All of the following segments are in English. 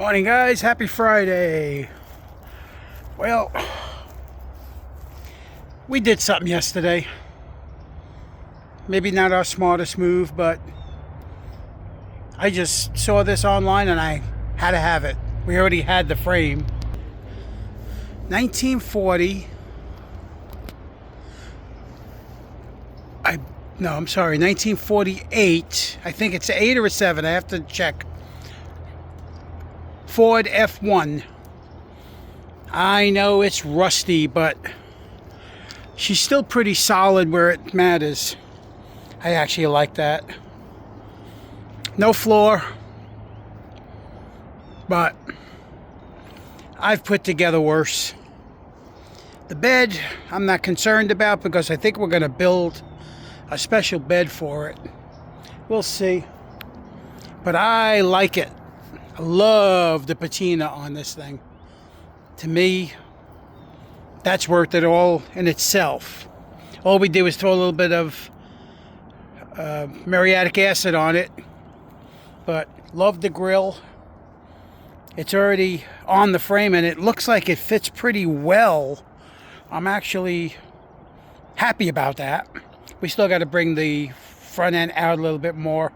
Morning, guys. Happy Friday. Well, we did something yesterday. Maybe not our smartest move, but I just saw this online and I had to have it. We already had the frame. 1940. I'm sorry, 1948. I think it's 8 or 7. I have to check. Ford F1. I know it's rusty, but she's still pretty solid where it matters. I actually like that. No floor, but I've put together worse. The bed I'm not concerned about because I think we're going to build a special bed for it. We'll see. But I like it. I love the patina on this thing. To me, that's worth it all in itself. All we did was throw a little bit of muriatic acid on it. But love the grill. It's already on the frame and it looks like it fits pretty well. I'm actually happy about that. We still got to bring the front end out a little bit more.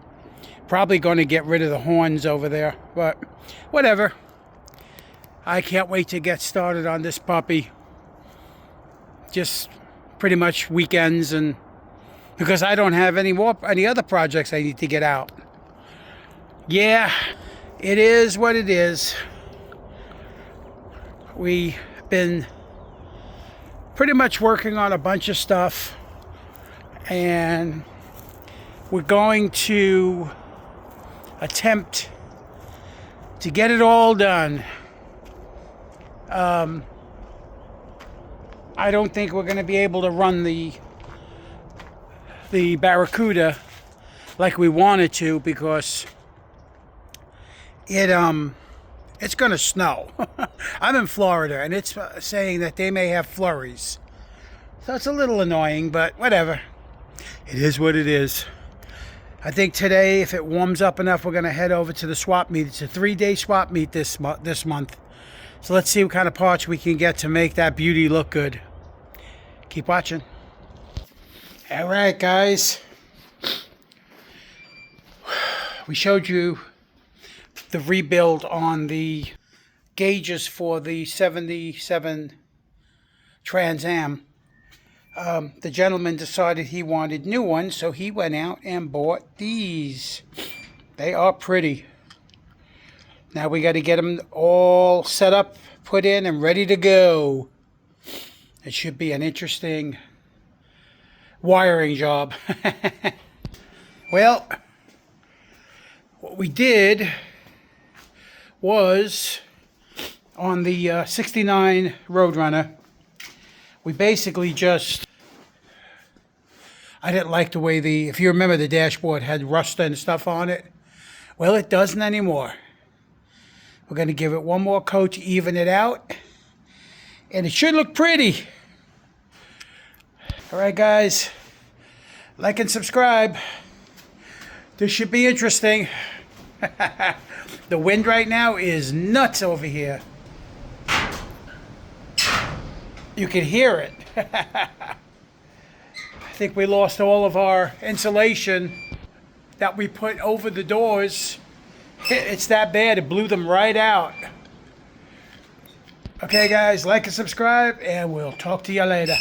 Probably going to get rid of the horns over there, but whatever. I can't wait to get started on this puppy. Just pretty much weekends, and because I don't have any other projects I need to get out. Yeah, it is what it is. We've been pretty much working on a bunch of stuff, and we're going to attempt to get it all done. I don't think we're going to be able to run the Barracuda like we wanted to because it's going to snow. I'm in Florida and it's saying that they may have flurries. So it's a little annoying, but whatever. It is what it is. I think today, if it warms up enough, we're going to head over to the swap meet. It's a 3-day swap meet this month. So let's see what kind of parts we can get to make that beauty look good. Keep watching. All right, guys. We showed you the rebuild on the gauges for the 77 Trans Am. The gentleman decided he wanted new ones, so he went out and bought these. They are pretty. Now we got to get them all set up, put in, and ready to go. It should be an interesting wiring job. Well, what we did was on the 69 Roadrunner, we basically just, I didn't like the way if you remember, the dashboard had rust and stuff on it. Well, it doesn't anymore. We're going to give it one more coat to even it out, and it should look pretty. All right, guys, like and subscribe. This should be interesting. The wind right now is nuts over here. You can hear it. I think we lost all of our insulation that we put over the doors. It's that bad. It blew them right out. Okay, guys, like and subscribe, and we'll talk to you later.